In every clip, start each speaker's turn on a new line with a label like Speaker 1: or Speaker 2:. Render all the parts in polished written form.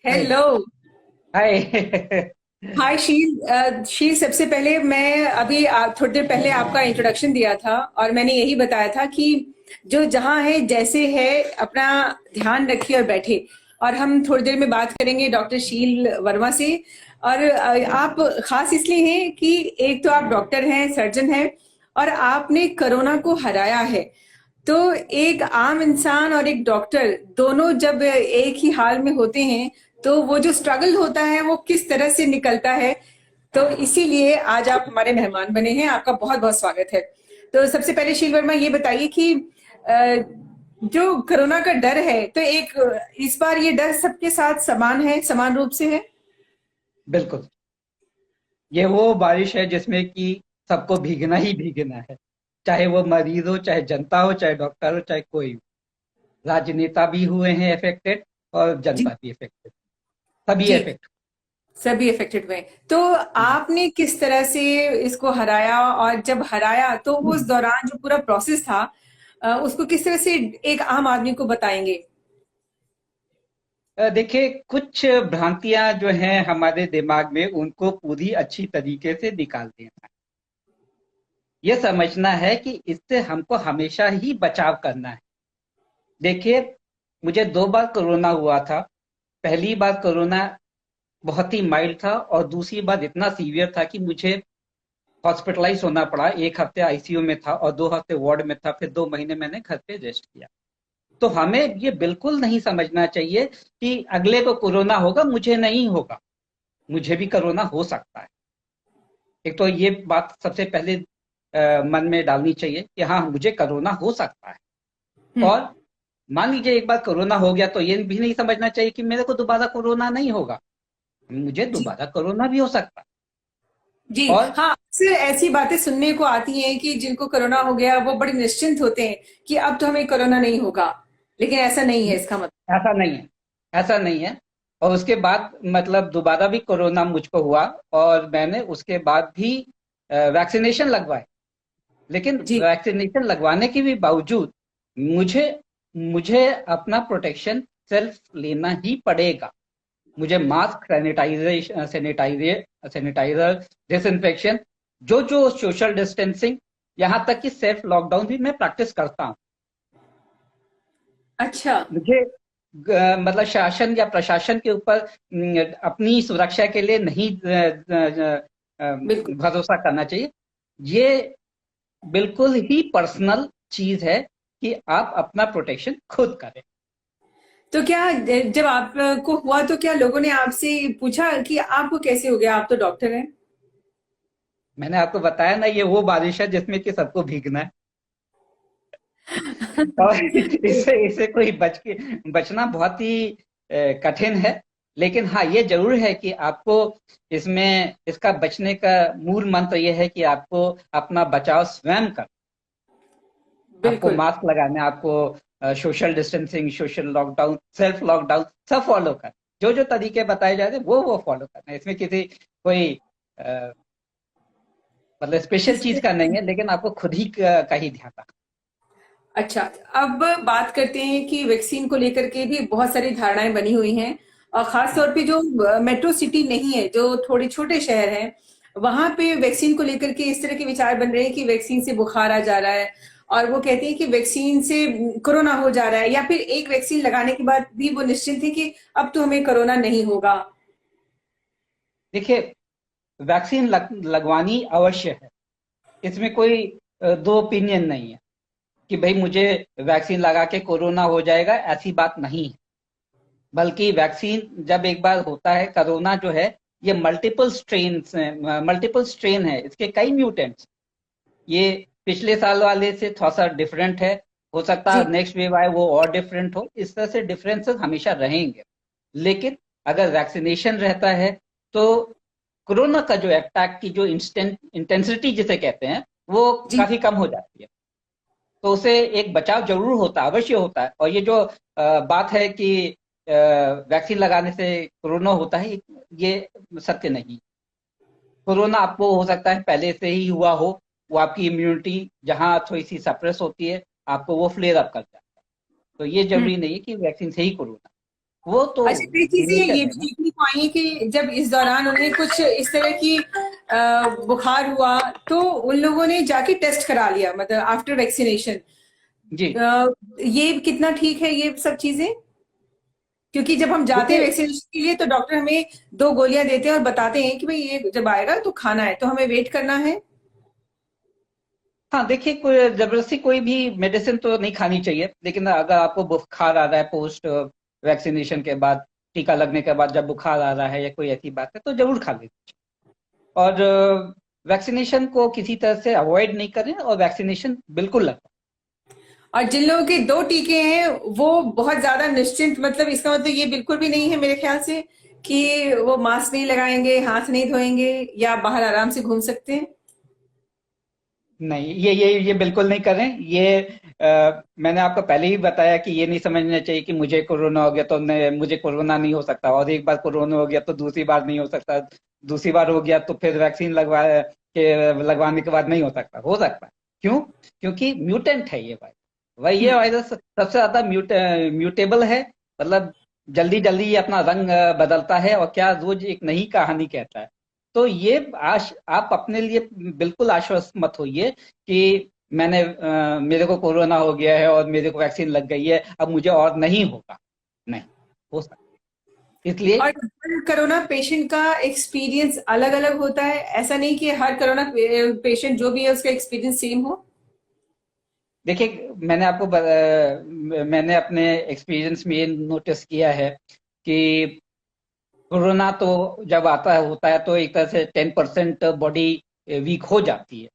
Speaker 1: हाय।
Speaker 2: Hello.
Speaker 1: हाय।
Speaker 2: हाय शील। शील, सबसे पहले मैं अभी थोड़ी देर पहले आपका इंट्रोडक्शन दिया था और मैंने यही बताया था कि जो जहाँ है जैसे है अपना ध्यान रखिए और बैठे। और हम थोड़ी देर में बात करेंगे डॉक्टर शील वर्मा से। और आप खास इसलिए हैं कि एक तो आप डॉक्टर हैं, सर्जन हैं, और आपने कोरोना को हराया है। तो एक आम इंसान और एक डॉक्टर दोनों जब एक ही हाल में होते हैं तो वो जो स्ट्रगल होता है वो किस तरह से निकलता है। तो इसीलिए आज आप हमारे मेहमान बने हैं, आपका बहुत बहुत स्वागत है। तो सबसे पहले शील वर्मा ये बताइए कि अ, जो कोरोना का डर है तो एक इस बार ये डर सबके साथ समान है, समान रूप से है।
Speaker 1: बिल्कुल। ये वो बारिश है जिसमें कि सबको भीगना ही भीगना है। चाहे वो मरीज हो, चाहे जनता हो, चाहे डॉक्टर हो, चाहे कोई हो। राजनेता भी हुए हैं इफेक्टेड और
Speaker 2: जी।
Speaker 1: जनता भी इफेक्टेड। सभी
Speaker 2: जी।
Speaker 1: इफेक्ट।
Speaker 2: सभी अफेक्टेड हुए। तो आपने किस तरह से इसको हराया, और जब हराया तो उस दौरान जो पूरा प्रोसेस था उसको किस तरह से एक आम आदमी को बताएंगे।
Speaker 1: देखिए, कुछ भ्रांतियां जो हैं हमारे दिमाग में, उनको पूरी अच्छी तरीके से निकाल देना है। ये समझना है कि इससे हमको हमेशा ही बचाव करना है। देखिए, मुझे 2 बार कोरोना हुआ था। पहली बार कोरोना बहुत ही माइल्ड था और दूसरी बार इतना सीवियर था कि मुझे हॉस्पिटलाइज होना पड़ा। 1 हफ्ते आईसीयू में था और 2 हफ्ते वार्ड में था। फिर 2 महीने मैंने घर पे रेस्ट किया। तो हमें ये बिल्कुल नहीं समझना चाहिए कि अगले को कोरोना होगा, मुझे नहीं होगा। मुझे भी कोरोना हो सकता है। एक तो ये बात सबसे पहले मन में डालनी चाहिए कि हाँ, मुझे कोरोना हो सकता है।
Speaker 2: हम्म।
Speaker 1: और मान लीजिए एक बार कोरोना हो गया तो ये भी नहीं समझना चाहिए कि मेरे को दोबारा कोरोना नहीं होगा। मुझे
Speaker 2: जी।
Speaker 1: दोबारा कोरोना भी हो सकता है।
Speaker 2: जी।
Speaker 1: और
Speaker 2: हाँ, अक्सर ऐसी बातें सुनने को आती हैं कि जिनको कोरोना हो गया वो बड़े निश्चिंत होते हैं कि अब तो हमें कोरोना नहीं होगा। लेकिन ऐसा नहीं है इसका मतलब।
Speaker 1: ऐसा नहीं है। ऐसा नहीं है। और उसके बाद मतलब दोबारा भी कोरोना मुझको हुआ और मैंने उसके बाद भी वैक्सीनेशन लगवाए। लेकिन
Speaker 2: जी।
Speaker 1: वैक्सीनेशन लगवाने के भी बावजूद मुझे मुझे अपना प्रोटेक्शन सेल्फ लेना ही पड़ेगा। मुझे मास्क, सैनिटाइजेशन, सैनिटाइजर, डिसइंफेक्शन, जो जो सोशल डिस्टेंसिंग, यहाँ तक कि सेल्फ लॉकडाउन भी मैं प्रैक्टिस करता हूँ।
Speaker 2: अच्छा।
Speaker 1: मुझे मतलब शासन या प्रशासन के ऊपर अपनी सुरक्षा के लिए नहीं
Speaker 2: बिल्कुल।
Speaker 1: भरोसा करना चाहिए। ये बिल्कुल ही पर्सनल चीज है कि आप अपना प्रोटेक्शन खुद करें।
Speaker 2: तो क्या जब आपको हुआ तो क्या लोगों ने आपसे पूछा कि आपको कैसे हो गया, आप तो डॉक्टर हैं।
Speaker 1: मैंने आपको बताया ना, ये वो बारिश है जिसमें कि सबको भीगना है। और इससे इससे कोई बचना बहुत ही कठिन है। लेकिन हाँ, ये जरूर है कि आपको इसमें इसका बचने का मूल मंत्र ये है कि आपको अपना बचाव स्वयं कर। आपको
Speaker 2: बिल्कुल।
Speaker 1: मास्क लगाना है, आपको social distancing, social lockdown, self lockdown सब फॉलो कर। जो जो तरीके बताए जाते हैं वो फॉलो करना है। इसमें किसी कोई अ, मतलब स्पेशल
Speaker 2: किसी
Speaker 1: चीज का नहीं है, लेकिन आपको खुद ही का ही ध्यान रखना।
Speaker 2: अच्छा, अब बात करते हैं कि वैक्सीन को लेकर के भी बहुत सारी धारणाएं बनी हुई हैं। और खास तौर पे जो मेट्रो सिटी नहीं है, जो थोड़े छोटे शहर हैं, वहां पे वैक्सीन को लेकर के इस तरह के विचार बन रहे हैं कि वैक्सीन से बुखार आ जा रहा है। और वो कहते हैं कि वैक्सीन से कोरोना हो जा रहा है, या फिर एक वैक्सीन लगाने के बाद भी वो निश्चिंत है कि अब तो हमें कोरोना नहीं होगा।
Speaker 1: देखिए, वैक्सीन लगवानी अवश्य है। इसमें कोई दो ओपिनियन नहीं है कि भाई मुझे वैक्सीन लगा के कोरोना हो जाएगा, ऐसी बात नहीं है। बल्कि वैक्सीन जब एक बार होता है, कोरोना जो है ये मल्टीपल स्ट्रेन है, इसके कई म्यूटेंट्स। ये पिछले साल वाले से थोड़ा सा डिफरेंट है। हो सकता
Speaker 2: जी।
Speaker 1: है नेक्स्ट वेव आए वो और डिफरेंट हो। इस तरह से डिफरेंसेस हमेशा रहेंगे। लेकिन अगर वैक्सीनेशन रहता है तो कोरोना का जो अटैक की जो इंस्टेंट इंटेंसिटी जिसे कहते हैं, वो
Speaker 2: जी।
Speaker 1: काफी कम हो जाती है। तो उसे एक बचाव जरूर होता है, अवश्य होता है। और ये जो बात है कि वैक्सीन लगाने से कोरोना होता है, ये सत्य नहीं। कोरोना आपको हो सकता है पहले से ही हुआ हो, वो आपकी इम्यूनिटी जहां थोड़ी सी सप्रेस होती है, आपको वो फ्लेयर अप कर जाता है। तो ये
Speaker 2: हम्म।
Speaker 1: जरूरी नहीं है कि वैक्सीन से ही कोरोना। वो तो
Speaker 2: अच्छा, कई चीजें ये
Speaker 1: नेचर
Speaker 2: भी
Speaker 1: है ना।
Speaker 2: देखने को आई है कि जब इस दौरान उन्हें कुछ इस तरह की बुखार हुआ तो उन लोगों ने जाके टेस्ट करा लिया, मतलब आफ्टर वैक्सीनेशन।
Speaker 1: जी
Speaker 2: ये कितना ठीक है ये सब चीजें? क्योंकि जब हम जाते हैं
Speaker 1: देखिए,
Speaker 2: वैक्सीनेशन के लिए तो डॉक्टर हमें 2 गोलियां देते हैं और बताते हैं कि भाई ये जब आएगा तो खाना है, तो हमें वेट करना है।
Speaker 1: हाँ देखिए, कोई जबरदस्ती कोई भी मेडिसिन तो नहीं खानी चाहिए, लेकिन अगर आपको बुखार आ रहा है पोस्ट वैक्सीनेशन के बाद, टीका लगने के बाद जब बुखार आ रहा है या कोई ऐसी बात है, तो जरूर खा लीजिए। और वैक्सीनेशन को किसी तरह से अवॉइड नहीं करें, और वैक्सीनेशन बिल्कुल लगवाएं।
Speaker 2: और जिन लोगों के 2 टीके हैं वो बहुत ज्यादा निश्चिंत, मतलब इसका मतलब ये बिल्कुल भी नहीं है मेरे ख्याल से कि वो मास्क नहीं लगाएंगे, हाथ नहीं धोएंगे या बाहर आराम से घूम सकते हैं।
Speaker 1: नहीं, ये बिल्कुल नहीं करें। ये मैंने आपको पहले ही बताया कि ये नहीं समझना चाहिए कि मुझे कोरोना हो गया तो मुझे कोरोना नहीं हो सकता, और एक बार कोरोना हो गया तो दूसरी बार नहीं हो सकता, दूसरी बार हो गया तो फिर वैक्सीन लगवाने के बाद नहीं हो सकता। क्यों? क्योंकि म्यूटेंट है ये वायरस। वही ये वायरस सबसे ज्यादा म्यूटेबल है, मतलब जल्दी जल्दी ये अपना रंग बदलता है, और क्या रोज एक नई कहानी कहता है। तो ये आप अपने लिए बिल्कुल आश्वस्त मत होइए कि मेरे को कोरोना हो गया है और मेरे को वैक्सीन लग गई है, अब मुझे और नहीं होगा। नहीं हो सकता, इसलिए।
Speaker 2: और हर कोरोना पेशेंट का एक्सपीरियंस अलग अलग होता है, ऐसा नहीं कि हर कोरोना पेशेंट जो भी है उसका एक्सपीरियंस सेम हो।
Speaker 1: देखिए, मैंने अपने एक्सपीरियंस में ये नोटिस किया है कि कोरोना तो जब आता है होता है तो एक तरह से 10% बॉडी वीक हो जाती है।
Speaker 2: जी।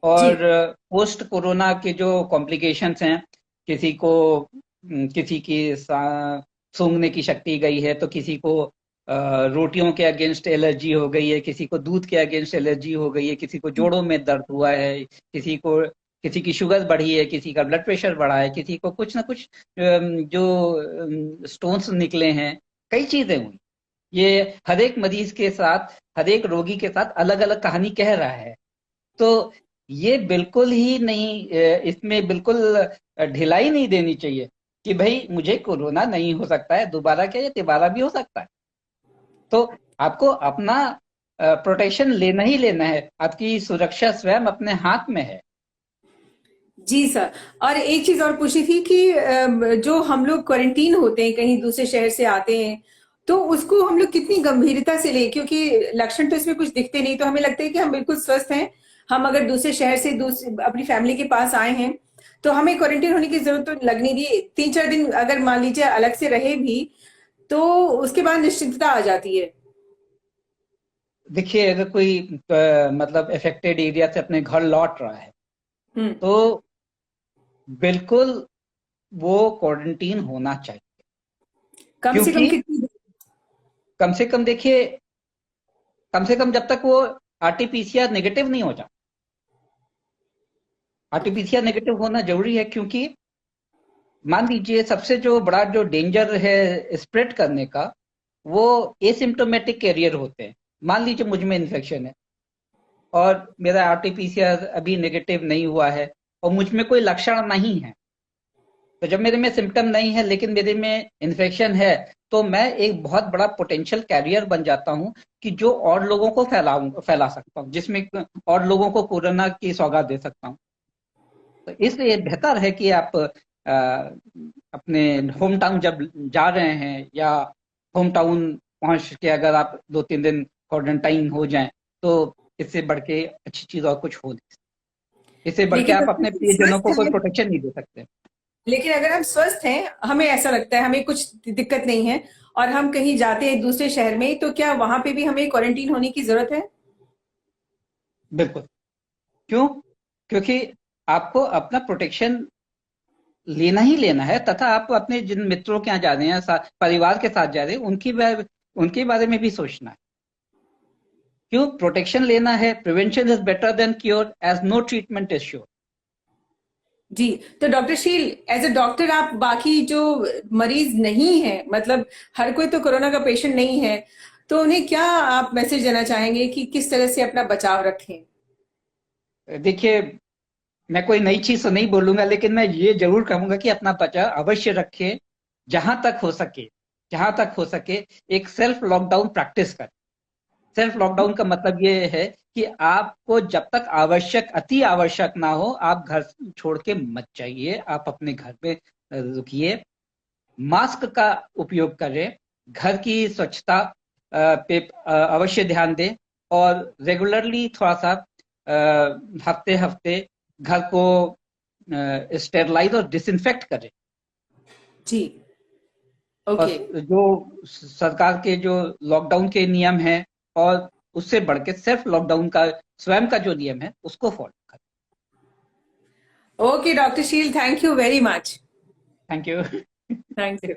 Speaker 1: और पोस्ट कोरोना के जो कॉम्प्लिकेशंस हैं, किसी को किसी की सूंघने की शक्ति गई है, तो किसी को रोटियों के अगेंस्ट एलर्जी हो गई है, किसी को दूध के अगेंस्ट एलर्जी हो गई है, किसी को जोड़ों में दर्द हुआ है, किसी की शुगर बढ़ी है, किसी का ब्लड प्रेशर बढ़ा है, किसी को कुछ ना कुछ जो स्टोन्स निकले हैं, कई चीजें हुई। ये हर एक मरीज के साथ, हर एक रोगी के साथ अलग अलग कहानी कह रहा है। तो ये बिल्कुल ही नहीं, इसमें बिल्कुल ढिलाई नहीं देनी चाहिए कि भाई मुझे कोरोना नहीं हो सकता है, दोबारा क्या, ये तिबारा भी हो सकता है। तो आपको अपना प्रोटेक्शन लेना ही लेना है, आपकी सुरक्षा स्वयं अपने हाथ में है।
Speaker 2: जी सर। और एक चीज और पूछनी थी कि जो हम लोग क्वारंटीन होते हैं, कहीं दूसरे शहर से आते हैं, तो उसको हम लोग कितनी गंभीरता से लें? क्योंकि लक्षण तो इसमें कुछ दिखते नहीं, तो हमें लगता है कि हम बिल्कुल स्वस्थ हैं। हम अगर दूसरे शहर से दूसरे अपनी फैमिली के पास आए हैं तो हमें क्वारंटीन होने की जरूरत तो लगनी थी। 3-4 दिन अगर मान लीजिए अलग से रहे भी तो उसके बाद निश्चिंतता आ जाती है।
Speaker 1: देखिए, अगर कोई मतलब अफेक्टेड एरिया से अपने घर लौट रहा है,
Speaker 2: हम्म।
Speaker 1: तो बिल्कुल वो क्वारंटीन होना चाहिए।
Speaker 2: कम से कम
Speaker 1: क्योंकि
Speaker 2: कितनी देर?
Speaker 1: कम से कम देखिए, कम से कम जब तक वो आरटीपीसीआर नेगेटिव नहीं हो जाता। आरटीपीसीआर नेगेटिव होना जरूरी है, क्योंकि मान लीजिए सबसे जो बड़ा जो डेंजर है स्प्रेड करने का, वो एसिम्टोमेटिक कैरियर होते हैं। मान लीजिए मुझ में इन्फेक्शन है और मेरा आरटीपीसीआर अभी नेगेटिव नहीं हुआ है, और मुझ में कोई लक्षण नहीं है, तो जब मेरे में सिम्टम नहीं है लेकिन मेरे में इन्फेक्शन है, तो मैं एक बहुत बड़ा पोटेंशियल कैरियर बन जाता हूं कि जो और लोगों को फैला सकता हूं, जिसमें और लोगों को कोरोना की सौगात दे सकता हूं। तो इसलिए बेहतर है कि आप अपने होम टाउन जब जा रहे हैं, या होम टाउन पहुंच के अगर आप 2-3 दिन क्वारंटाइन हो जाएं, तो इससे बढ़ के अच्छी चीज और कुछ हो नहीं। इससे बढ़ के
Speaker 2: लेकिन
Speaker 1: आप
Speaker 2: अगर
Speaker 1: अपने
Speaker 2: हम
Speaker 1: प्रियजनों
Speaker 2: स्वस्थ
Speaker 1: को कोई
Speaker 2: हैं,
Speaker 1: प्रोटेक्शन नहीं दे सकते।
Speaker 2: लेकिन अगर हम स्वस्थ हैं, हमें ऐसा लगता है हमें कुछ दिक्कत नहीं है और हम कहीं जाते हैं दूसरे शहर में, तो क्या वहां पे भी हमें क्वारंटीन होने की जरूरत है?
Speaker 1: बिल्कुल। क्यों? क्योंकि आपको अपना प्रोटेक्शन लेना ही लेना है, तथा आप अपने जिन मित्रों के यहाँ जा रहे हैं, परिवार के साथ जा रहे हैं, उनके बारे में भी सोचना है। क्यों? प्रोटेक्शन लेना है। Prevention is better than cure, as no treatment is sure.
Speaker 2: जी। तो डॉक्टर शील, एज अ डॉक्टर आप बाकी जो मरीज नहीं है, मतलब हर कोई तो कोरोना का पेशेंट नहीं है, तो उन्हें क्या आप मैसेज देना चाहेंगे कि किस तरह से अपना बचाव रखें?
Speaker 1: देखिए, मैं कोई नई चीज तो नहीं बोलूंगा, लेकिन मैं ये जरूर कहूंगा कि अपना बचाव अवश्य रखें, जहां तक हो सके। जहां तक हो सके एक सेल्फ लॉकडाउन प्रैक्टिस करें। सेल्फ लॉकडाउन का मतलब ये है कि आपको जब तक आवश्यक, अति आवश्यक ना हो, आप घर छोड़ के मत जाइए, आप अपने घर में रुकिए, मास्क का उपयोग करें, घर की स्वच्छता पे अवश्य ध्यान दें, और रेगुलरली थोड़ा सा हफ्ते हफ्ते घर को स्टेरलाइज और डिसइंफेक्ट करें।
Speaker 2: जी,
Speaker 1: और
Speaker 2: ओके।
Speaker 1: जो सरकार के जो लॉकडाउन के नियम हैं, और उससे बढ़ के सेल्फ लॉकडाउन का स्वयं का जो नियम है उसको फॉलो करें।
Speaker 2: ओके डॉक्टर शील, thank you very much.
Speaker 1: Thank you.
Speaker 2: Thank you.